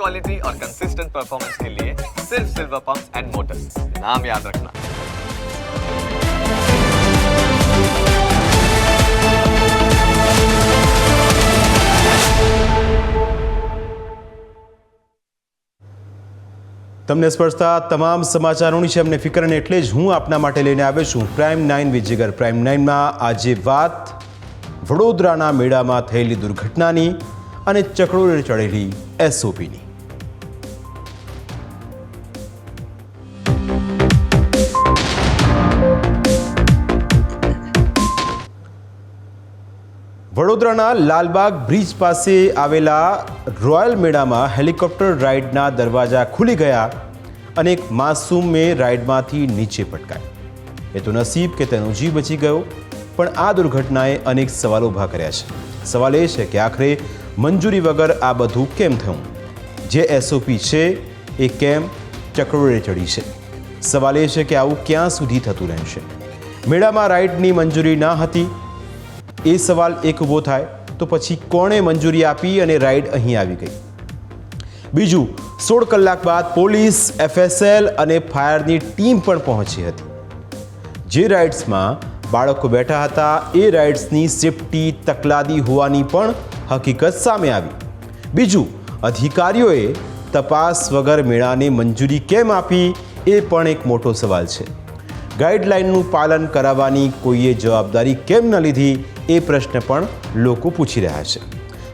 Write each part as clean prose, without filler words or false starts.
Quality और consistent performance के लिए सिर्फ सिल्वर पंप्स एंड मोटर्स, नाम याद रखना। તમને સ્પર્શતા તમામ સમાચારોની છે અમને ફિકર અને એટલે જ હું આપના માટે લઈને આવ્યો છું પ્રાઇમ 9 વિથ જીગર। પ્રાઇમ 9માં આજે વાત વડોદરાના મેળામાં થયેલી દુર્ઘટનાની અને ચક્રોરે ચડેલી એસઓપીની। વડોદરાના લાલબાગ બ્રિજ પાસે આવેલા રોયલ મેળામાં હેલિકોપ્ટર રાઇડના દરવાજા ખુલી ગયા અને એક માસૂમે રાઇડમાંથી નીચે પટકાઈ। એ તો નસીબ કે તેનો જીવ બચી ગયો, પણ આ દુર્ઘટનાએ અનેક સવાલો ઊભા કર્યા છે। સવાલ એ છે કે આખરે મંજૂરી વગર આ બધું કેમ થયું? જે એસઓપી છે એ કેમ ચક્રોરે ચડી છે? સવાલ એ છે કે આવું ક્યાં સુધી થતું રહેશે? મેળામાં રાઇડની મંજૂરી ના હતી એ સવાલ એક ઊભો થાય તો પછી કોણે મંજૂરી આપી અને રાઇડ અહીં આવી ગઈ? બીજું, 16 કલાક બાદ પોલીસ, એફએસએલ અને ફાયરની ટીમ પણ પહોંચી હતી। જે રાઇડ્સમાં બાળકો બેઠા હતા એ રાઇડ્સની સેફટી તકલાદી હોવાની પણ હકીકત સામે આવી। બીજું, અધિકારીઓએ તપાસ વગર મેળાને મંજૂરી કેમ આપી એ પણ એક મોટો સવાલ છે। ગાઈડલાઇનનું પાલન કરાવવાની કોઈએ જવાબદારી કેમ ન લીધી એ પ્રશ્ન પણ લોકો પૂછી રહ્યા છે।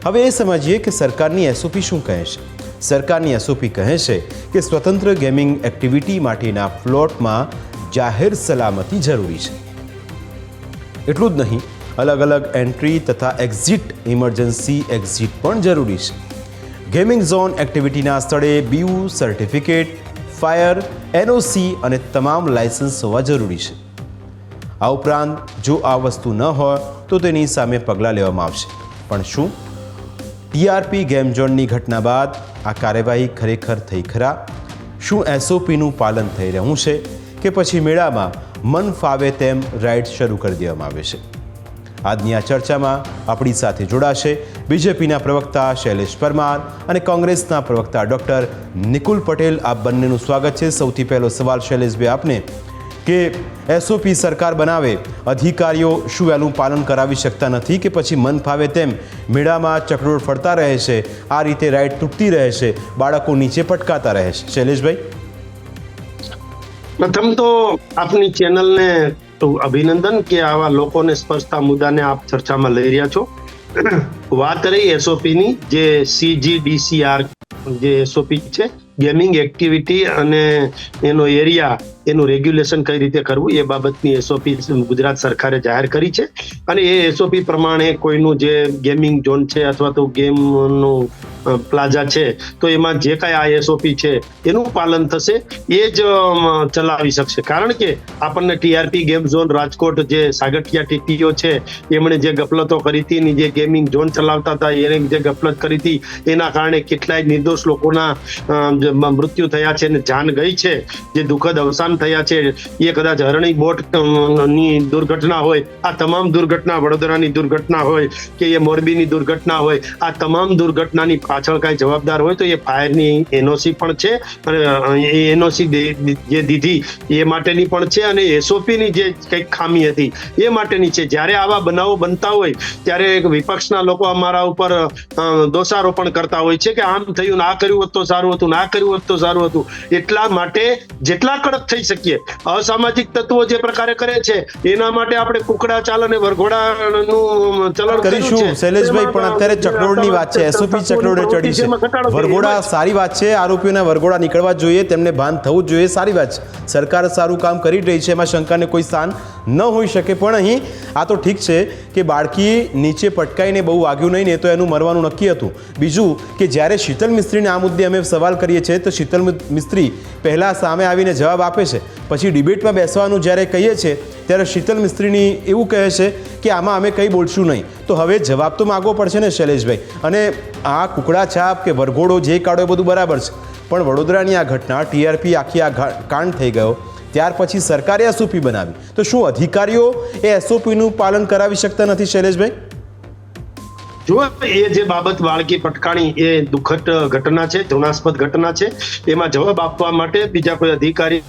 હવે એ સમજીએ કે સરકારની એસઓપી શું કહે છે। સરકારની એસઓપી કહે છે કે સ્વતંત્ર ગેમિંગ એક્ટિવિટી માટેના પ્લોટમાં જાહેર સલામતી જરૂરી છે। એટલું જ નહીં, અલગ અલગ એન્ટ્રી તથા એક્ઝિટ, ઇમરજન્સી એક્ઝિટ પણ જરૂરી છે। ગેમિંગ ઝોન એક્ટિવિટીના સ્થળે બીયુ સર્ટિફિકેટ, ફાયર, એનઓસી અને તમામ લાયસન્સ હોવા જરૂરી છે। આ ઉપરાંત જો આ વસ્તુ ન હોય તો તેની સામે પગલાં લેવામાં આવશે। પણ શું ટીઆરપી ગેમ ઝોનની ઘટના બાદ આ કાર્યવાહી ખરેખર થઈ ખરા? શું એસઓપીનું પાલન થઈ રહ્યું છે કે પછી મેળામાં મન ફાવે તેમ રાઇડ શરૂ કરી દેવામાં આવે છે? આજની આ ચર્ચામાં આપણી સાથે જોડાશે બીજેપીના પ્રવક્તા શૈલેષ પરમાર અને કોંગ્રેસના પ્રવક્તા ડૉક્ટર નિકુલ પટેલ। આ બંનેનું સ્વાગત છે। સૌથી પહેલો સવાલ શૈલેષભાઈ આપને કે એસઓપી સરકાર બનાવે, અધિકારીઓ શું એનું પાલન કરાવી શકતા નથી કે પછી મન ફાવે તેમ મેળામાં ચક્રોર ફરતા રહે છે, આ રીતે રાઇડ તૂટતી રહે છે, બાળકો નીચે પટકાતા રહે છે? શૈલેષભાઈ, પ્રથમ તો આપની ચેનલને અભિનંદન કે આવા લોકોને સ્પર્શતા મુદ્દાને આપ ચર્ચામાં લઈ રહ્યા છો। વાત રહી એસઓપીની, જે CGDCR જે એસઓપી છે, ગેમિંગ એક્ટિવિટી અને એનો એરિયા, એનું રેગ્યુલેશન કઈ રીતે કરવું એ બાબતની એસઓપી ગુજરાત સરકારે જાહેર કરી છે। અને એ એસઓપી પ્રમાણે કોઈનું જે ગેમિંગ ઝોન છે અથવા તો ગેમનું પ્લાઝા છે તો એમાં જે કાંઈ આ એસઓપી છે એનું પાલન થશે, એ જ ચલાવી શકશે। કારણ કે આપણને ટીઆરપી ગેમ ઝોન રાજકોટ જે સાગઠિયા ટીટીઓ છે એમણે જે ગફલતો કરી હતી, જે ગેમિંગ ઝોન ચલાવતા હતા એને જે ગફલત કરી હતી એના કારણે કેટલાય નિર્દોષ લોકોના મૃત્યુ થયા છે અને જાન ગઈ છે, જે દુઃખદ અવસાન થયા છે। એ કદાચ હરણી બોટની દુર્ઘટના હોય, આ તમામ દુર્ઘટના, વડોદરાની દુર્ઘટના હોય કે એ મોરબીની દુર્ઘટના હોય, આ તમામ દુર્ઘટનાની પાછળ કાંઈ જવાબદાર હોય તો એ ફાયરની એનઓસી પણ છે અને એ એનઓસી જે દીધી એ માટેની પણ છે અને એસઓપીની જે કંઈક ખામી હતી એ માટેની છે। જ્યારે આવા બનાવો બનતા હોય ત્યારે વિપક્ષના લોકો અમારા ઉપર દોષારોપણ કરતા હોય છે કે આમ થયું ને આ કર્યું હોત તો સારું હતું, ના કર્યું હોત તો સારું હતું। એટલા માટે જેટલા કડક થઈ શકીએ, અસામાજિક તત્વો જે પ્રકારે કરે છે એના માટે આપણે કુકડા ચાલ અને વરઘોડાનું ચલણ કરીશું શૈલેષભાઈ। પણ અત્યારે ચક્રોડની વાત છે, એસઓપી ચક્રોડે ચડી છે, વરઘોડા સારી વાત છે, આરોપીઓના વરઘોડા નીકળવા જોઈએ, તેમને ભાન થવું જોઈએ, સારી વાત છે। સરકાર સારું કામ કરી રહી છે, એમાં શંકાને કોઈ સ્થાન ન હોઈ શકે। પણ અહીં આ તો ઠીક છે કે બાળકી નીચે પટકાઈને બહુ વાગ્યું નહીં ને તો એનું મરવાનું નક્કી હતું। બીજું કે જ્યારે શીતલ મિસ્ત્રીને આ મુદ્દે અમે સવાલ કરીએ છીએ તો શીતલ મિસ્ત્રી પહેલાં સામે આવીને જવાબ આપે છે, પછી ડિબેટમાં બેસવાનું જ્યારે કહીએ છીએ ત્યારે શીતલ મિસ્ત્રીની એવું કહે છે કે આમાં અમે કંઈ બોલશું નહીં। તો હવે જવાબ તો માગવો પડશે ને શૈલેષભાઈ। અને આ કુકડા છાપ કે વરઘોડો જે કાઢો એ બધું બરાબર છે, પણ વડોદરાની આ ઘટના, ટીઆરપી આખી આ કાંડ થઈ ગયો, ત્યાર પછી સરકારે એસઓપી બનાવી, તો શું અધિકારીઓ એ એસઓપીનું પાલન કરાવી શકતા નથી શૈલેષભાઈ? જો એ જે બાબત બાળકી પટકાણી એ દુઃખદ ઘટના છે, ધૃણાસ્પદ ઘટના છે. એમાં જવાબ આપવા માટે બીજા કોઈ અધિકારી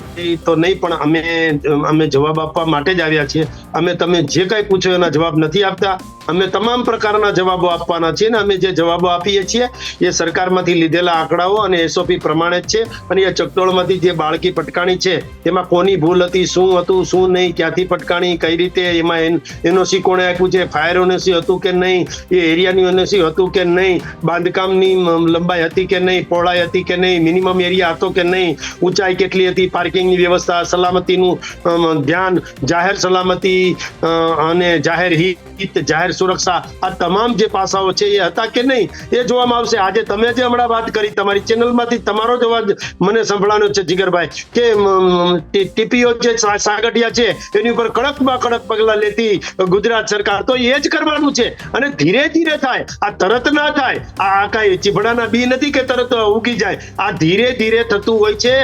તો નહીં, પણ અમે જવાબ આપવા માટે જ આવ્યા છીએ. અમે તમે જે કંઈ પૂછો એના જવાબ નથી આપતા. અમે તમામ પ્રકારના જવાબો આપવાના છીએ, ને અમે જે જવાબો આપીએ છીએ એ સરકારમાંથી લીધેલા આંકડાઓ અને એસઓપી પ્રમાણે જ છે. અને એ ચકડોળમાંથી જે બાળકી પટકાણી છે એમાં કોની ભૂલ હતી, શું હતું, શું નહીં, ક્યાંથી પટકાણી, કઈ રીતે, એમાં એનઓસી કોણે આપ્યું છે, ફાયર એનઓસી હતું કે નહીં, એ એરિયાની એનઓસી હતું કે નહીં, બાંધકામની લંબાઈ હતી કે નહીં, પહોળાઈ હતી કે નહીં, મિનિમમ એરિયા હતો કે નહીં, ઊંચાઈ કેટલી હતી, પાર્કિંગની વ્યવસ્થા, સલામતીનું ધ્યાન, જાહેર સલામતી અને જાહેર હિત, જાહેર સુરક્ષા, આ તમામ જે પાસાઓ છે એ હતા કે નહીં એ જોવામાં આવશે. આજે તમે જે હમણાં વાત કરી તમારી ચેનલમાંથી તમારો જ અવાજ મને સંભળાનો છે જીગરભાઈ, કે ટીપીઓ જે સાગઠિયા છે એની ઉપર કડકમાં કડક પગલા લેતી ગુજરાત સરકાર, તો એ જ કરવાનું છે. અને ધીરે ધીરે થાય, આ તરત ના થાય. આ કઈ ચીભડાના બી નથી કે તરત ઉગી જાય. આ ધીરે ધીરે થતું હોય છે.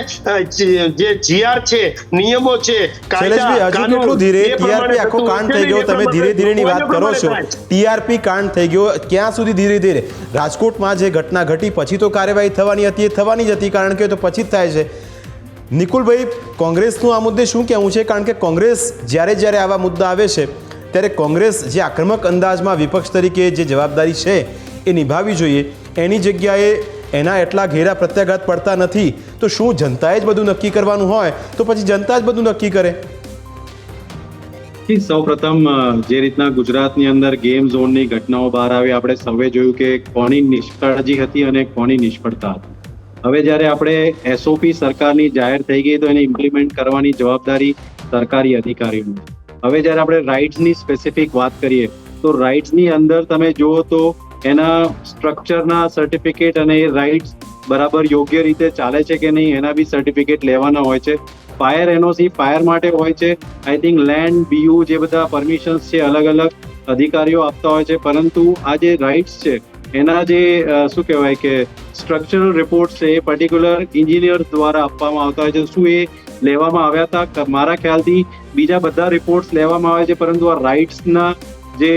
જે જીઆર છે, નિયમો છે, કાયદા કાનૂન, ટીઆરપી આખો કાંડ થઈ ગયો. તમે ધીરે ધીરેની વાત કરો છો. ટીઆરપી કાંડ થઈ ગયો, ક્યાં સુધી ધીરે ધીરે? રાજકોટમાં જે ઘટના ઘટી પછી તો કાર્યવાહી થવાની હતી, એ થવાની જ હતી, કારણ કે તો પછી જ થાય છે. નિકુલભાઈ, કોંગ્રેસનું આ મુદ્દે શું કહેવું છે? કારણ કે કોંગ્રેસ જ્યારે આવા મુદ્દા આવે છે ત્યારે કોંગ્રેસ જે આક્રમક અંદાજમાં વિપક્ષ તરીકે જે જવાબદારી છે એ નિભાવવી જોઈએ, એની જગ્યાએ એના એટલા ઘેરા પ્રત્યાઘાત પડતા નથી. તો શું જનતાએ જ બધું નક્કી કરવાનું હોય તો પછી જનતા જ બધું નક્કી કરે? સૌપ્રથમ જે રીતના ગુજરાતની અંદર ગેમ ઝોનની ઘટનાઓ બહાર આવી, આપણે સર્વે જોયું કે કોની નિષ્કાળજી હતી અને કોની નિષ્ફળતા હતી. હવે જ્યારે આપણે એસઓપી સરકારની જાહેર થઈ ગઈ તો એને ઇમ્પ્લિમેન્ટ કરવાની જવાબદારી સરકારી અધિકારીઓની. હવે જ્યારે આપણે રાઇટ્સની સ્પેસિફિક વાત કરીએ તો રાઇટ્સની અંદર તમે જુઓ તો એના સ્ટ્રક્ચરના સર્ટિફિકેટ અને એ રાઇટ્સ બરાબર યોગ્ય રીતે ચાલે છે કે નહીં એના બી સર્ટિફિકેટ લેવાના હોય છે. ફાયર એનઓસી ફાયર માટે હોય છે. આઈ થિંક લેન્ડ, બીયુ જે બધા પરમિશન્સ છે અલગ અલગ અધિકારીઓ આપતા હોય છે, પરંતુ આ જે રાઇટ્સ છે એના જે શું કહેવાય કે સ્ટ્રક્ચરલ રિપોર્ટ છે એ પર્ટિક્યુલર એન્જિનિયર દ્વારા આપવામાં આવતા હોય છે. શું એ લેવામાં આવ્યા હતા? મારા ખ્યાલથી બીજા બધા રિપોર્ટ્સ લેવામાં આવે છે, પરંતુ આ રાઇટ્સના જે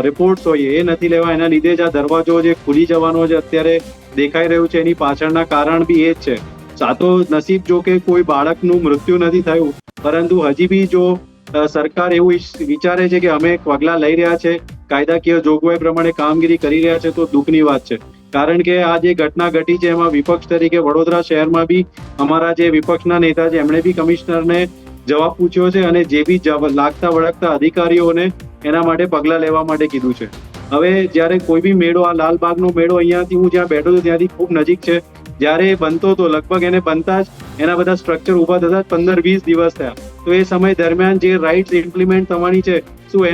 રિપોર્ટ્સ હોય એ નથી લેવા. એના લીધે જ આ દરવાજો જે ખુલી જવાનો જે અત્યારે દેખાઈ રહ્યું છે એની પાછળના કારણ બી એ જ છે. સાતો નસીબ જો કે કોઈ બાળકનું મૃત્યુ નથી થયું, પરંતુ હજી બી જો સરકાર એવું વિચારે છે કે અમે પગલાં લઈ રહ્યા છે, કાયદાકીય જોગવાઈ પ્રમાણે કામગીરી કરી રહ્યા છે, તો દુઃખની વાત છે. કારણ કે આ જે ઘટના ઘટી છે એમાં વિપક્ષ તરીકે વડોદરા શહેરમાં બી અમારા જે વિપક્ષના નેતા છે એમણે બી કમિશનરને જવાબ પૂછ્યો છે અને જે બી લાગતા વળગતા અધિકારીઓને એના માટે પગલાં લેવા માટે કીધું છે. હવે જ્યારે કોઈ બી મેળો, આ લાલબાગનો મેળો અહીંયાથી હું જ્યાં બેઠો છું ત્યાંથી ખૂબ નજીક છે, જ્યારે એ બનતો હતો લગભગ એને બનતા જ એના બધા સ્ટ્રક્ચર ઊભા થતા 15-20 દિવસ થયા. તો એ સમય દરમિયાન જે રાઇટ્સ ઇમ્પ્લિમેન્ટ થવાની છે, શું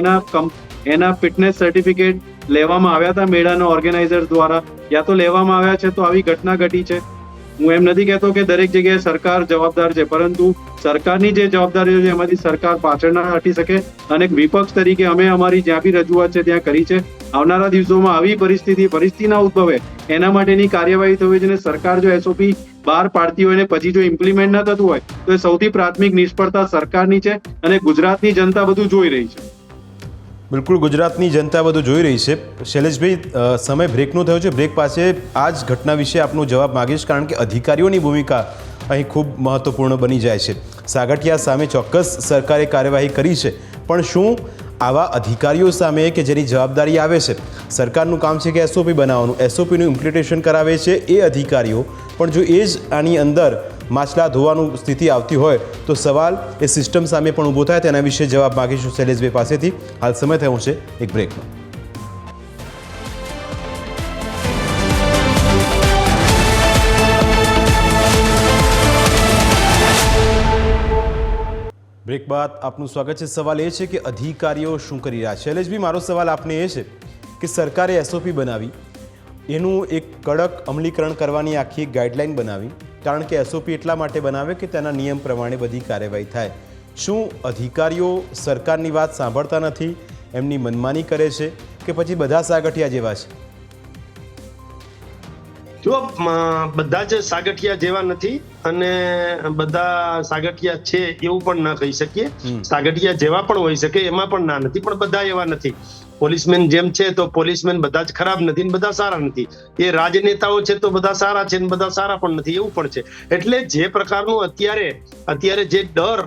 એના ફિટનેસ સર્ટિફિકેટ લેવામાં આવ્યા હતા મેળાના ઓર્ગેનાઇઝર દ્વારા, યા તો લેવામાં આવ્યા છે તો આવી ઘટના ઘટી છે? હું એમ નથી કહેતો કે દરેક જગ્યાએ સરકાર જવાબદાર છે, પરંતુ સરકારની જે જવાબદારીઓ છે એમાંથી સરકાર પાછળ ના હટી શકે. અને વિપક્ષ તરીકે અમે અમારી જ્યાં બી રજૂઆત છે ત્યાં કરી છે. આવનારા દિવસોમાં આવી પરિસ્થિતિ ના ઉદ્ભવે એના માટેની કાર્યવાહી થવી જોઈએ. સરકાર જો એસઓપી બહાર પાડતી હોય ને પછી જો ઇમ્પ્લિમેન્ટ ના થતું હોય તો એ સૌથી પ્રાથમિક નિષ્ફળતા સરકારની છે અને ગુજરાતની જનતા બધું જોઈ રહી છે. બિલકુલ, ગુજરાતની જનતા બધું જોઈ રહી છે. શૈલેષભાઈ, સમય બ્રેકનો થયો છે. બ્રેક પાસે આ જ ઘટના વિશે આપનો જવાબ માંગીશ, કારણ કે અધિકારીઓની ભૂમિકા અહીં ખૂબ મહત્વપૂર્ણ બની જાય છે. સાગઠિયા સામે ચોક્કસ સરકારે કાર્યવાહી કરી છે, પણ શું આવા અધિકારીઓ સામે કે જેની જવાબદારી આવે છે, સરકારનું કામ છે કે એસઓપી બનાવવાનું, એસઓપીનું ઇમ્પ્લિમેન્ટેશન કરાવે છે એ અધિકારીઓ, પણ જો એ જ આની અંદર માછલા ધોવાનું સ્થિતિ આવતી હોય તો સવાલ એ સિસ્ટમ સામે પણ ઊભો થાય. તેના વિશે જવાબ માગીશું શૈલેષભાઈ પાસેથી. હાલ સમય થયો છે એક બ્રેકનો. બ્રેક બાદ આપનું સ્વાગત છે. સવાલ એ છે કે અધિકારીઓ શું કરી રહ્યા છે? શૈલેષભાઈ, મારો સવાલ આપને એ છે કે સરકારે એસઓપી બનાવી, એનું એક કડક અમલીકરણ કરવાની આખી એક ગાઈડલાઈન બનાવી, કારણ કે એસઓપી એટલા માટે બનાવે કે તેના નિયમ પ્રમાણે બધી કાર્યવાહી થાય. શું અધિકારીઓ સરકારની વાત સાંભળતા નથી, એમની મનમાની કરે છે, કે પછી બધા સાગઠિયા જેવા છે? જો બધા જ સાગઠિયા જેવા નથી અને બધા સાગઠિયા છે એવું પણ ના કહી શકીએ. સાગઠિયા જેવા પણ હોઈ શકે, એમાં પણ ના નથી, પણ બધા એવા નથી. પોલીસમેન જેમ છે તો પોલીસમેન બધા જ ખરાબ નથી ને બધા સારા નથી, એ રાજનેતાઓ છે તો બધા સારા છે ને બધા સારા પણ નથી, એવું પણ છે. એટલે જે પ્રકારનું અત્યારે જે ડર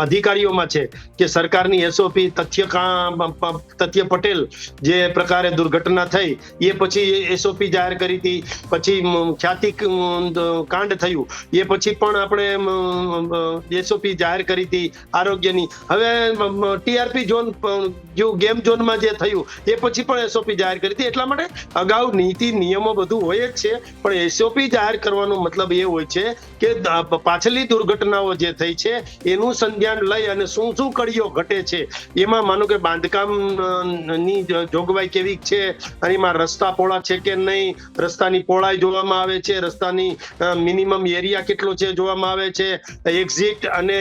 અધિકારીઓમાં છે કે સરકારની એસઓપી તથ્ય પટેલ જે પ્રકારે દુર્ઘટના થઈ એ પછી એસઓપી જાહેર કરી હતી, પછી ખ્યાતિ કાંડ થયું એ પછી પણ આપણે એસઓપી જાહેર કરી હતી આરોગ્યની. હવે ટીઆરપી ઝોન જો ગેમ ઝોનમાં જે થયું એ પછી પણ એસઓપી જાહેર કરી હતી. એટલા માટે અગાઉ નીતિ નિયમો બધું હોય જ છે, પણ એસઓપી જાહેર કરવાનો મતલબ એ હોય છે કે પાછલી દુર્ઘટનાઓ જે થઈ છે એનું સંજ્ઞાન લઈ અને શું શું કડીઓ ઘટે છે, એમાં માનો કે બાંધકામ ની જોગવાઈ કેવી છે, અને એમાં રસ્તા પહોળા છે કે નહીં, રસ્તાની પહોળાઈ જોવામાં આવે છે, રસ્તાની મિનિમમ એરિયા કેટલો છે જોવામાં આવે છે, એક્ઝિટ અને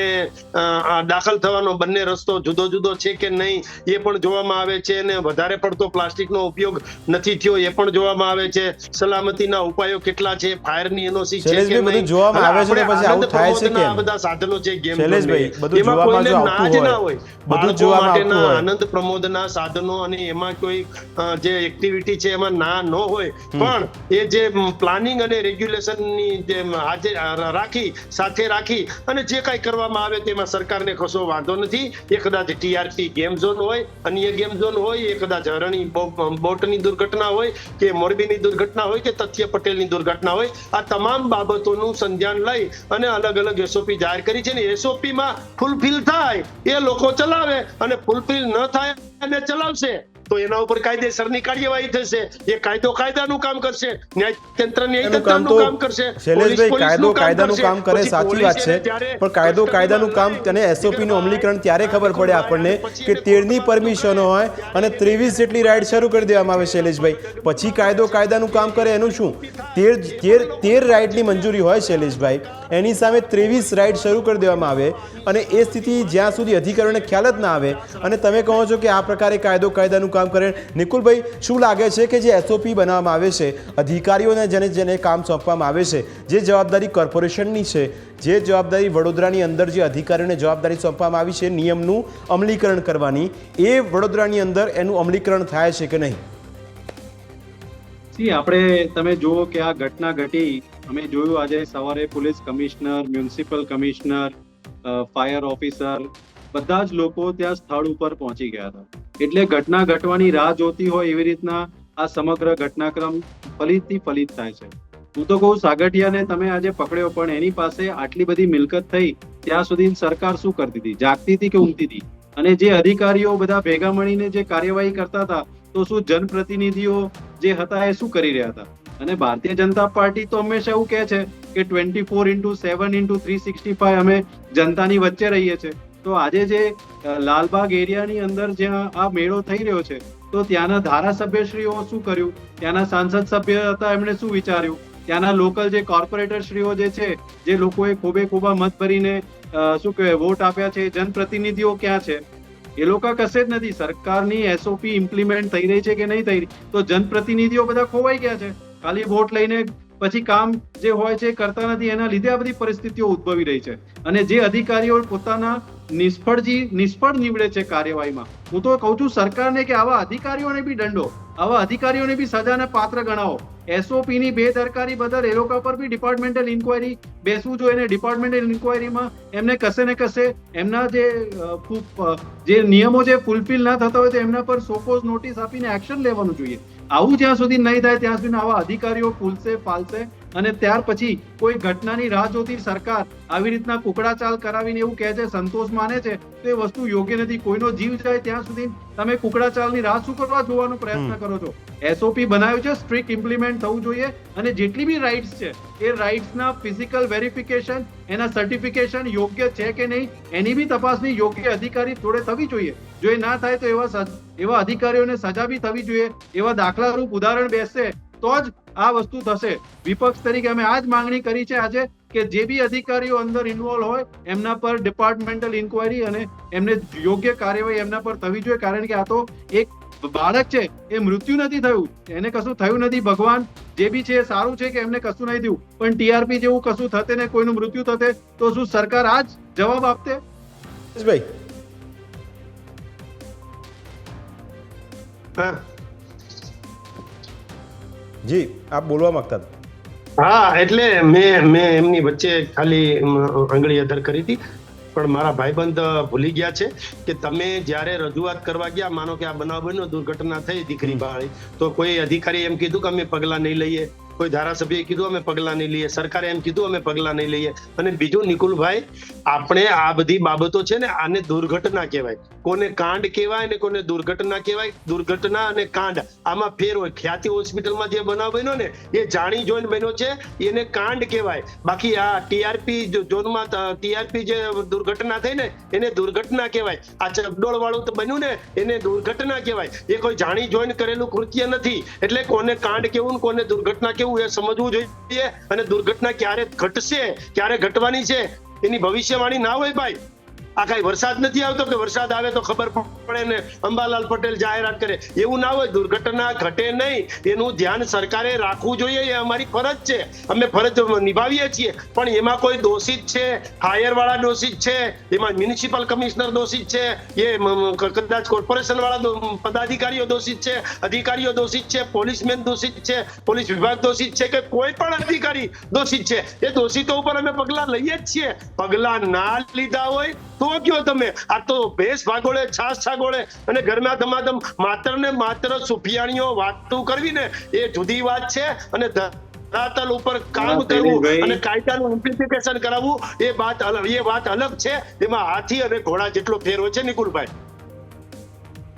દાખલ થવાનો બંને રસ્તો જુદો જુદો છે કે નહીં એ પણ જોવામાં આવે છે, અને વધારે પડતો પ્લાસ્ટિકનો ઉપયોગ નથી થયો એ પણ જોવામાં આવે છે, સલામતીના ઉપાયો કેટલા છે, ફાયરની એનઓસી છે કે નહીં જોવામાં આવે છે. પછી આવું થાય છે કે આ બધા સાધનો છે ગેમ બધું જોવામાં જો આવતું હોય, બધું જોવામાં આવતું હોય, આનંદ પ્રમોદના સાધનો અને એમાં કોઈ જે એક્ટિવિટી છે એમાં ના ન હોય, પણ એ જે પ્લાનિંગ અને રેગ્યુલેશનની જે સાથે રાખી અને જે કાંઈ કરવામાં આવે તેમાં સરકારને કશો વાંધો નથી. એ કદાચ ટીઆરપી ગેમ ઝોન હોય, અન્ય ગેમ ઝોન હોય, એ કદાચ હરણી બોટની દુર્ઘટના હોય કે મોરબીની દુર્ઘટના હોય કે તથ્ય પટેલની દુર્ઘટના હોય, આ તમામ બાબતોનું સંજ્ઞાન લઈ અને અલગ અલગ એસઓપી જાહેર કરી છે. ને એસઓપીમાં ફૂલફિલ થાય એ લોકો ચલાવે, અને ફૂલફિલ ન થાય અને ચલાવશે તો એના ઉપર કાયદેસરની કાર્યવાહી થશે. એ કાયદો કાયદાનું કામ કરશે, ન્યાયતંત્ર ન્યાયતંત્રનું કામ કરશે. શૈલેષભાઈ, કાયદો કાયદાનું કામ કરે, સાચી વાત છે, પણ કાયદો કાયદાનું કામ અને એસઓપી નું અમલીકરણ ત્યારે ખબર પડે આપણને કે 13ની પરમિશન હોય અને 23 જેટલી રાઇડ શરૂ કરી દેવામાં આવે. શૈલેષભાઈ, પછી કાયદો કાયદાનું કામ કરે એનું શું? 13 રાઇડની મંજૂરી હોય શૈલેષભાઈ, એની સામે 23 રાઇડ શરૂ કરી દેવામાં આવે, અને એ સ્થિતિ જ્યાં સુધી અધિકારીઓને ખ્યાલ જ ના આવે અને તમે કહો છો કે આ પ્રકારે કાયદો કાયદાનું કામ કરે. નિકુલભાઈ, શું લાગે છે કે જે એસઓપી બનાવવામાં આવે છે, અધિકારીઓને જેને કામ સોંપવામાં આવે છે, જે જવાબદારી કોર્પોરેશનની છે, જે જવાબદારી વડોદરાની અંદર જે અધિકારીઓને જવાબદારી સોંપવામાં આવી છે નિયમનું અમલીકરણ કરવાની, એ વડોદરાની અંદર એનું અમલીકરણ થાય છે કે નહીં? આપણે તમે જુઓ કે આ ઘટના ઘટી, અમે જોયું આજે સવારે police commissioner, municipal commissioner, fire officer બધા જ લોકો ત્યાં સ્થળ ઉપર પહોંચી ગયા હતા. એટલે ઘટના ઘટવાની રાહ જોતી હોય એવી રીતના આ સમગ્ર ઘટનાક્રમ ફલિતથી ફલિત થાય છે. હું તો કહું સાગઠિયાને તમે આજે પકડ્યો, પણ એની પાસે આટલી બધી મિલકત થઈ ત્યાં સુધી સરકાર શું કરતી હતી? જાગતી હતી કે ઊંઘતી હતી? અને જે અધિકારીઓ બધા ભેગા મળીને જે કાર્યવાહી કરતા હતા, તો શું જનપ્રતિનિધિઓ જે હતા એ શું કરી રહ્યા હતા? અને ભારતીય જનતા પાર્ટી તો હંમેશા એવું કહે છે કે 24/7/365 અમે જનતાની વચ્ચે રહીએ છીએ. તો આજે જે લાલબાગ એરિયાની અંદર જ્યાં આ મેળો થઈ રહ્યો છે, તો ત્યાંના ધારાસભ્યશ્રીઓ શું કર્યું? ત્યાંના સાંસદ સભ્ય હતા એમણે શું વિચાર્યું? ત્યાંના લોકલ જે કોર્પોરેટરશ્રીઓ જે છે, જે લોકોએ ખોબા મત ભરીને શું કહેવાય વોટ આપ્યા છે, જનપ્રતિનિધિઓ ક્યાં છે? એ લોકો કશે જ નથી. સરકારની એસઓપી ઇમ્પ્લિમેન્ટ થઈ રહી છે કે નહીં થઈ રહી, તો જનપ્રતિનિધિઓ બધા ખોવાઈ ગયા છે. ખાલી વોટ લઈને પછી કામ જે હોય છે કરતા નથી. એના લીધે આ બધી પરિસ્થિતિઓ ઉદ્ભવી રહી છે. અને જે અધિકારીઓ પોતાના નિષ્ફળ નીવડે છે કાર્યવાહીમાં, હું તો કહું છું સરકારને કે આવા અધિકારીઓને બી દંડો, આવા અધિકારીઓને બી સજાને પાત્ર ગણાવો. એસઓપી ની બેદરકારી બદલ એ લોકો પર બી ડિપાર્ટમેન્ટલ ઇન્કવાયરી બેસવું જોઈએ, અને ડિપાર્ટમેન્ટલ ઇન્કવાયરીમાં એમને કશે ને કશે એમના જે નિયમો જે ફૂલફિલ ના થતા હોય તો એમના પર સોકોઝ નોટિસ આપીને એક્શન લેવાનું જોઈએ. આવું જ્યાં સુધી નહીં થાય ત્યાં સુધી આવા અધિકારીઓ ફૂલશે ફાલશે, અને ત્યાર પછી કોઈ ઘટનાની રાહ જોતી સરકાર આવી રીતના કુકડાચાલ કરાવીને એવું કહે છે, સંતોષ માને છે, તો એ વસ્તુ યોગ્ય નથી. કોઈનો જીવ જાય ત્યાં સુધી તમે કુકડાચાલની રાહ શું કરવા જોવાનો પ્રયત્ન કરો છો? એસઓપી બનાવ્યું છે, સ્ટ્રિક્ટ ઇમ્પ્લિમેન્ટ થવું જોઈએ, અને જેટલી બી રાઇટ્સ છે એ રાઇટ્સના ફિઝિકલ વેરિફિકેશન, એના સર્ટિફિકેશન યોગ્ય છે કે નહીં એની બી તપાસની યોગ્ય અધિકારી જોડે થવી જોઈએ. જો એ ના થાય તો એવા અધિકારીઓને સજા બી થવી જોઈએ. એવા દાખલારૂપ ઉદાહરણ બેસશે તો જ આ વસ્તુ થશે. વિપક્ષ તરીકે અમે આ જ માંગણી કરી છે આજે કે જે બી અધિકારીઓ અંદર ઇન્વોલ્વ હોય એમના પર ડિપાર્ટમેન્ટલ ઇન્કવાયરી અને એમને યોગ્ય કાર્યવાહી એમના પર થવી જોઈએ. કારણ કે આ તો એક બાળક છે, એ મૃત્યુ નથી થયું, એને કશું થયું નથી. ભગવાન જે બી છે સારું છે કે એમને કશું નહીં થયું, પણ ટીઆરપી જેવું કશું થતે ને કોઈનું મૃત્યુ થતે તો શું સરકાર આ જ જવાબ આપતે? હા જી, આપ બોલવા માંગતા હતા. હા, એટલે મેં એમની વચ્ચે ખાલી આંગળી અધર કરી હતી, પણ મારા ભાઈબંધ ભૂલી ગયા છે કે તમે જ્યારે રજૂઆત કરવા ગયા, માનો કે આ બનાવ બન્યો, દુર્ઘટના થઈ દીકરી ભાળી, તો કોઈ અધિકારી એમ કીધું કે અમે પગલા નહીં લઈએ, કોઈ ધારાસભ્યએ કીધું અમે પગલા નહીં લઈએ, સરકારે એમ કીધું અમે પગલા નહીં લઈએ. અને બીજું નિકુલભાઈ, આપણે આ બધી બાબતો છે ને, આને દુર્ઘટના કહેવાય, કોને કાંડ કહેવાય ને કોને દુર્ઘટના કહેવાય. દુર્ઘટના અને કાંડ આમાં ફેર હોય. ખ્યાતિ હોસ્પિટલમાં જે બનાવ બન્યો ને એ જાણી જોઈને બન્યો છે, એને કાંડ કહેવાય. બાકી આ ટીઆરપી ઝોનમાં ટીઆરપી જે દુર્ઘટના થઈ ને એને દુર્ઘટના કહેવાય. આ ચકડોળ વાળું તો બન્યું ને એને દુર્ઘટના કહેવાય. એ કોઈ જાણી જોઈને કરેલું કૃત્ય નથી. એટલે કોને કાંડ કેવું ને કોને દુર્ઘટના કેવું એ સમજવું જોઈએ. અને દુર્ઘટના ક્યારે ઘટશે, ક્યારે ઘટવાની છે એની ભવિષ્યવાણી ના હોય ભાઈ. આ કઈ વરસાદ નથી આવતો કે વરસાદ આવે તો ખબર પડે ને અંબાલાલ પટેલ જાહેરાત કરે, એવું ના હોય. દુર્ઘટના ઘટે નહીં એનું ધ્યાન સરકારે રાખવું જોઈએ, એ અમારી ફરજ છે, અમે ફરજ નિભાવીએ છીએ. પણ એમાં કોઈ દોષિત છે, ફાયર વાળા દોષિત છે, એમાં મ્યુનિસિપલ કમિશનર દોષિત છે, એ કદાચ કોર્પોરેશન વાળા પદાધિકારીઓ દોષિત છે, અધિકારીઓ દોષિત છે, પોલીસમેન દોષિત છે, પોલીસ વિભાગ દોષિત છે, કે કોઈ પણ અધિકારી દોષિત છે, એ દોષિતો ઉપર અમે પગલા લઈએ જ છીએ. પગલા ના લીધા હોય તો કયો તમે આ તો ભેંસ ભાગોળે છાસ છાગોળે અને ઘરમાં ધમાધમ માત્ર ને માત્ર સુફિયાણીઓ વાતો કરવી ને એ જુદી વાત છે. અને ધરાતલ ઉપર કામ કરવું અને કાયદાનું ઇમ્પ્લિમેન્ટેશન કરાવવું એ વાત અલગ છે. એમાં હાથી અને ઘોડા જેટલો ફેર હોય છે નિકુલભાઈ.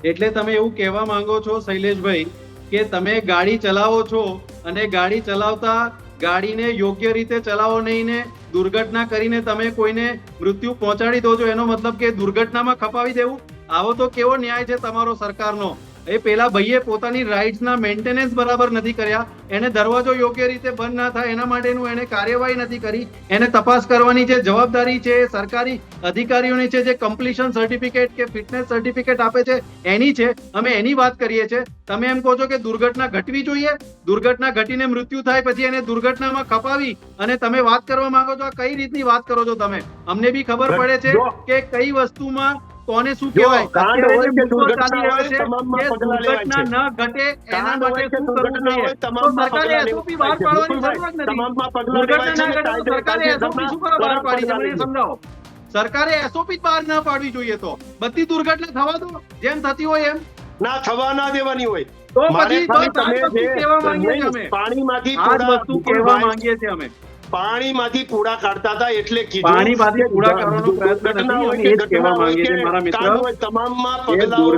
એટલે તમે એવું કહેવા માંગો છો શૈલેષભાઈ કે તમે ગાડી ચલાવો છો અને ગાડી ચલાવતા ગાડીને યોગ્ય રીતે ચલાવો નહીં ને દુર્ઘટના કરીને તમે કોઈને મૃત્યુ પહોંચાડી દો છો, એનો મતલબ કે દુર્ઘટનામાં ખપાવી દેવું? આવો તો કેવો ન્યાય છે તમારો સરકારનો? એ પેલા ભાઈએ પોતાની રાઇટ્સના મેન્ટેનન્સ બરાબર નથી કર્યા, એને દરવાજો યોગ્ય રીતે બંધ ના થાય એના માટેનું એને કાર્યવાહી નથી કરી. એને તપાસ કરવાની જે જવાબદારી છે એ સરકારી અધિકારીઓની છે, જે કમ્પ્લીશન સર્ટિફિકેટ કે ફિટનેસ સર્ટિફિકેટ આપે છે એની છે. અમે એની વાત કરીએ છીએ. તમે એમ કહો છો કે દુર્ઘટના ઘટવી જોઈએ, દુર્ઘટના ઘટીને મૃત્યુ થાય પછી એને દુર્ઘટનામાં ખપાવી અને તમે વાત કરવા માંગો છો. આ કઈ રીતની વાત કરો છો તમે? અમને બી ખબર પડે છે કે કઈ વસ્તુમાં કોને શું કહેવાય. દુર્ઘટના ન ઘટે એના માટે શું કરવું જોઈએ? તો સરકારે એસઓપી બહાર પાડવાની જરૂરત નથી. દુર્ઘટના ના ઘટે તો સરકારે એસઓપી શું કરવા બહાર પાડી છે મને સમજાવો. સરકારે એસઓપી બહાર ના પાડવી જોઈએ. તો બધી દુર્ઘટના થવા દો જેમ થતી હોય એમ, ના થવા ના દેવાની હોય. તો પછી કહેવા માંગીએ છીએ અમે, પાણીમાંથી વસ્તુ કહેવા માંગીએ છીએ અમે. પાણીમાંથી પૂડા કાઢતા હતા એટલે કીધું. પાણીમાંથી પૂડા કાઢવાનો પ્રયત્ન નથી, અમે એ જ કહેવા માંગીએ છીએ મારા મિત્ર. તમામમાં પગલાઓ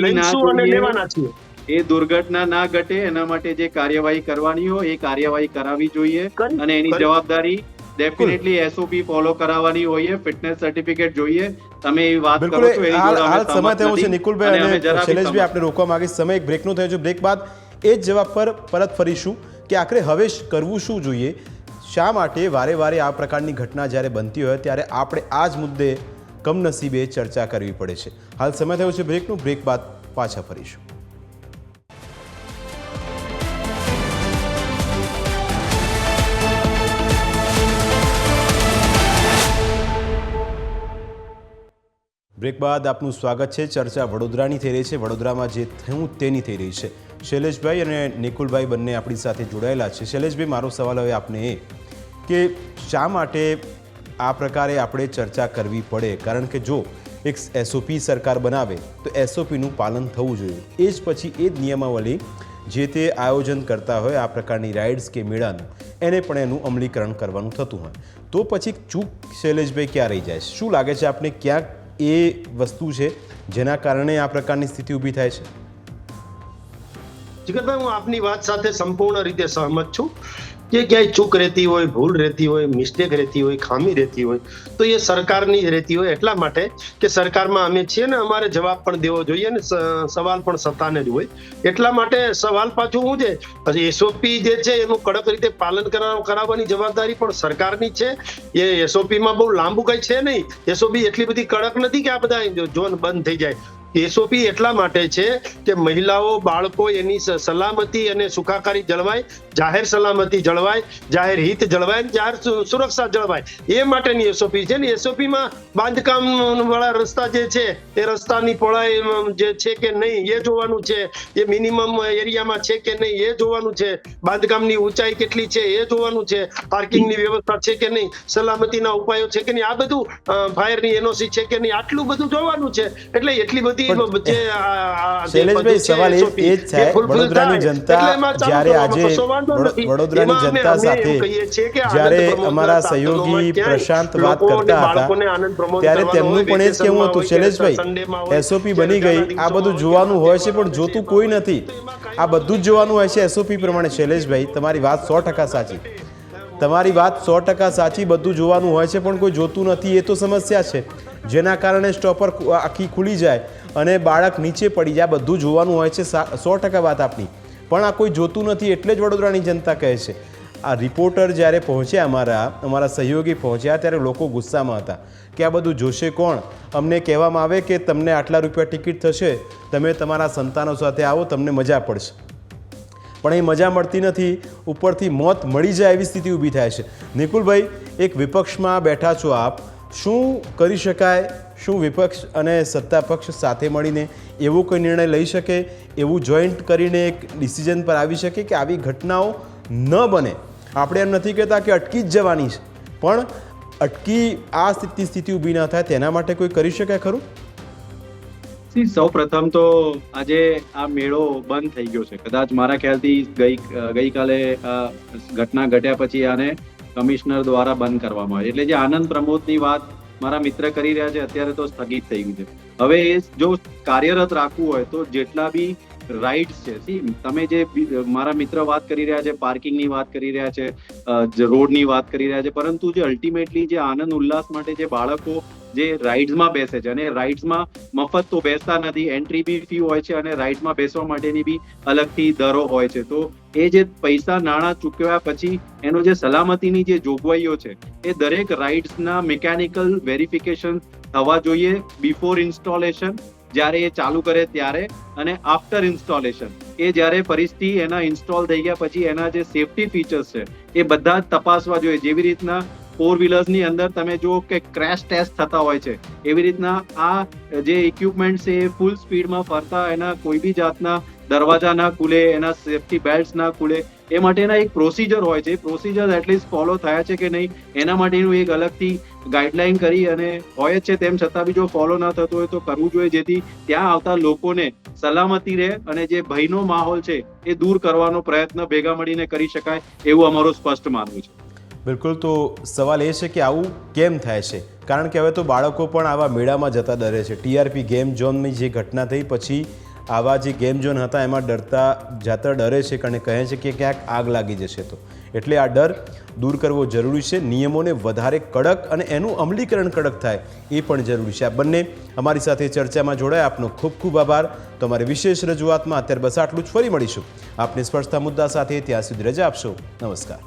લઈશું અને લેવાના છીએ. એ દુર્ઘટના ના ઘટે એના માટે જે કાર્યવાહી કરવાની હોય એ કાર્યવાહી કરાવવી જોઈએ અને એની જવાબદારી ડેફિનેટલી એસઓપી ફોલો કરાવવાની હોય, ફિટનેસ સર્ટિફિકેટ જોઈએ. તમે એ વાત કરો છો એ હાલ સમય થયો છે નિકુલભાઈ અને શૈલેષભાઈ, આપણે રોકવા માંગીશ. સમય એક બ્રેકનો થયો છે. બ્રેક બાદ એ જ જવાબ પર પરત ફરીશું કે આખરે હવે કરવું શું જોઈએ. શા માટે વારે વારે આ પ્રકારની ઘટના જ્યારે બનતી હોય ત્યારે આપણે આ જ મુદ્દે કમનસીબે ચર્ચા કરવી પડે છે. હાલ સમય થયો છે બ્રેકનું. બ્રેક બાદ પાછા ફરીશું. બ્રેક બાદ આપનું સ્વાગત છે. ચર્ચા વડોદરાની થઈ રહી છે. વડોદરામાં જે થયું તેની થઈ રહી છે. શૈલેષભાઈ અને નિકુલભાઈ બંને આપણી સાથે જોડાયેલા છે. શૈલેષભાઈ, મારો સવાલ હવે આપને એ કે શા માટે આ પ્રકારે આપણે ચર્ચા કરવી પડે? કારણ કે જો એક એસઓપી સરકાર બનાવે તો એસઓપીનું પાલન થવું જોઈએ. એ જ પછી એ જ નિયમાવલી જે તે આયોજન કરતા હોય આ પ્રકારની રાઇડ્સ કે મેળાનું, એને પણ એનું અમલીકરણ કરવાનું થતું હોય. તો પછી ચૂક શૈલેષભાઈ ક્યાં રહી જાય છે? શું લાગે છે આપને, ક્યાંક એ વસ્તુ છે જેના કારણે આ પ્રકારની સ્થિતિ ઊભી થાય છે? જીગરભાઈ, હું આપની વાત સાથે સંપૂર્ણ રીતે સહમત છું કે ક્યાંય ચૂક રહેતી હોય, ભૂલ રહેતી હોય, મિસ્ટેક રહેતી હોય, ખામી રહેતી હોય તો એ સરકારની જ રહેતી હોય. એટલા માટે કે સરકારમાં અમે છીએ ને, અમારે જવાબ પણ દેવો જોઈએ ને સવાલ પણ સત્તાને જ હોય. એટલા માટે સવાલ પાછું શું છે, એસઓપી જે છે એનું કડક રીતે પાલન કરાવવાની જવાબદારી પણ સરકારની છે. એ એસઓપીમાં બહુ લાંબુ કઈ છે નહીં. એસઓપી એટલી બધી કડક નથી કે આ બધા ઝોન બંધ થઈ જાય. એસઓપી એટલા માટે છે કે મહિલાઓ બાળકો એની સલામતી અને સુખાકારી જળવાય, જાહેર સલામતી જળવાય, જાહેર હિત જળવાય, જાહેર સુરક્ષા જળવાય એ માટેની એસઓપી છે ને એસઓપીમાં બાંધકામ વાળા રસ્તા જે છે એ રસ્તાની પહોળાઈ જે છે કે નહીં એ જોવાનું છે, એ મિનિમમ એરિયામાં છે કે નહીં એ જોવાનું છે, બાંધકામની ઊંચાઈ કેટલી છે એ જોવાનું છે, પાર્કિંગની વ્યવસ્થા છે કે નહીં, સલામતીના ઉપાયો છે કે નહીં, આ બધું ફાયરની એનઓસી છે કે નહીં, આટલું બધું જોવાનું છે. એટલે એટલી બધી શૈલેષભાઈ સવાલ એ જ છે, વડોદરાની જનતા જ્યારે આજે વડોદરાની જનતા સાથે જ્યારે અમારા સહયોગી પ્રશાંત વાત કરતા હતા ત્યારે તેમનું પણ એ જ કહેવું હતું, શૈલેષભાઈ એસઓપી બની ગઈ, આ બધું જોવાનું હોય છે પણ જોતું કોઈ નથી, આ બધું જ જોવાનું હોય છે એસઓપી પ્રમાણે. શૈલેષભાઈ તમારી વાત 100% સાચી, તમારી વાત 100% સાચી, બધું જોવાનું હોય છે પણ કોઈ જોતું નથી, એ તો સમસ્યા છે જેના કારણે સ્ટોપર આખી ખુલી જાય અને બાળક નીચે પડી જાય. બધું જોવાનું હોય છે, 100% વાત આપની, પણ આ કોઈ જોતું નથી એટલે જ વડોદરાની જનતા કહે છે. આ રિપોર્ટર જ્યારે પહોંચ્યા અમારા સહયોગી પહોંચ્યા ત્યારે લોકો ગુસ્સામાં હતા કે આ બધું જોશે કોણ, અમને કહેવામાં આવે કે તમને આટલા રૂપિયા ટિકિટ થશે, તમે તમારા સંતાનો સાથે આવો, તમને મજા પડશે, પણ એ મજા મળતી નથી, ઉપરથી મોત મળી જાય એવી સ્થિતિ ઊભી થાય છે. નિકુલભાઈ, એક વિપક્ષમાં બેઠા છો આપ, શું કરી શકાય? શું વિપક્ષ અને સત્તા પક્ષ સાથે મળીને એવો કોઈ નિર્ણય લઈ શકે, એવું જોઈન્ટ કરીને એક ડિસિઝન પર આવી શકે કે આવી ઘટનાઓ ન બને? આપણે એમ નથી કહેતા કે અટકી જ જવાની છે, પણ અટકી આ સ્થિતિ ઊભી ન થાય તેના માટે કોઈ કરી શકાય ખરું? સૌ પ્રથમ તો આજે આ મેળો બંધ થઈ ગયો છે. કદાચ મારા ખ્યાલથી ગઈકાલે ઘટના ઘટ્યા પછી આને કમિશનર દ્વારા બંધ કરવામાં આવે, એટલે જે આનંદ પ્રમોદની વાત મારા મિત્ર કરી રહ્યા છે અત્યારે તો સ્થગિત થઈ ગયું છે. હવે એ જો કાર્યરત રાખવું હોય તો જેટલા બી રાઇડ્સ છે, તમે જે મારા મિત્ર વાત કરી રહ્યા છે, પાર્કિંગની વાત કરી રહ્યા છે, રોડની વાત કરી રહ્યા છે, પરંતુ જે અલ્ટિમેટલી જે આનંદ ઉલ્લાસ માટે જે બાળકો જે રાઇડ્સમાં બેસે છે, અને રાઇડ્સમાં મફત તો બેસતા નથી, એન્ટ્રી બી ફી હોય છે અને રાઇડ્સમાં બેસવા માટેની બી અલગથી દરો હોય છે. તો એ જે પૈસા નાણાં ચૂકવ્યા પછી એનો જે સલામતીની જે જોગવાઈઓ છે એ દરેક રાઇડ્સના મિકેનિકલ વેરિફિકેશન થવા જોઈએ બિફોર ઇન્સ્ટોલેશન, જ્યારે એ ચાલુ કરે ત્યારે, અને આફ્ટર ઇન્સ્ટોલેશન એ જ્યારે ફરીથી એના ઇન્સ્ટોલ થઈ ગયા પછી એના જે સેફટી ફીચર્સ છે એ બધા જ તપાસવા જોઈએ. જેવી રીતના 4 વ્હીલર્સની અંદર તમે જુઓ કે ક્રેશ ટેસ્ટ થતા હોય છે, એવી રીતના આ જે ઇક્વિપમેન્ટ છે એ ફૂલ સ્પીડમાં ફરતા એના કોઈ બી જાતના દરવાજા ના ખુલે, એના સેફટી બેલ્ટ ના ખુલે, એ માટેના એક પ્રોસિજર હોય છે. પ્રોસિજર એટલીસ્ટ ફોલો થયા છે કે નહીં એના માટેનું એક અલગથી ગાઈડલાઈન કરી અને હોય જ છે, તેમ છતાં બી જો ફોલો ના થતું હોય તો કરવું જોઈએ, જેથી ત્યાં આવતા લોકોને સલામતી રહે અને જે ભયનો માહોલ છે એ દૂર કરવાનો પ્રયત્ન ભેગા મળીને કરી શકાય એવું અમારું સ્પષ્ટ માનવું છે. બિલકુલ. તો સવાલ એ છે કે આવું કેમ થાય છે? કારણ કે હવે તો બાળકો પણ આવા મેળામાં જતા ડરે છે. ટીઆરપી ગેમ ઝોનની જે ઘટના થઈ પછી આવા જે ગેમ ઝોન હતા એમાં જાતા ડરે છે અને કહે છે કે ક્યાંક આગ લાગી જશે. તો એટલે આ ડર દૂર કરવો જરૂરી છે, નિયમોને વધારે કડક અને એનું અમલીકરણ કડક થાય એ પણ જરૂરી છે. આ બંને અમારી સાથે ચર્ચામાં જોડાયા, આપનો ખૂબ ખૂબ આભાર. તો અમારી વિશેષ રજૂઆતમાં અત્યારે બસ આટલું જ. ફરી મળીશું આપને સ્પર્શતા મુદ્દા સાથે, ત્યાં સુધી રજા આપશો. નમસ્કાર.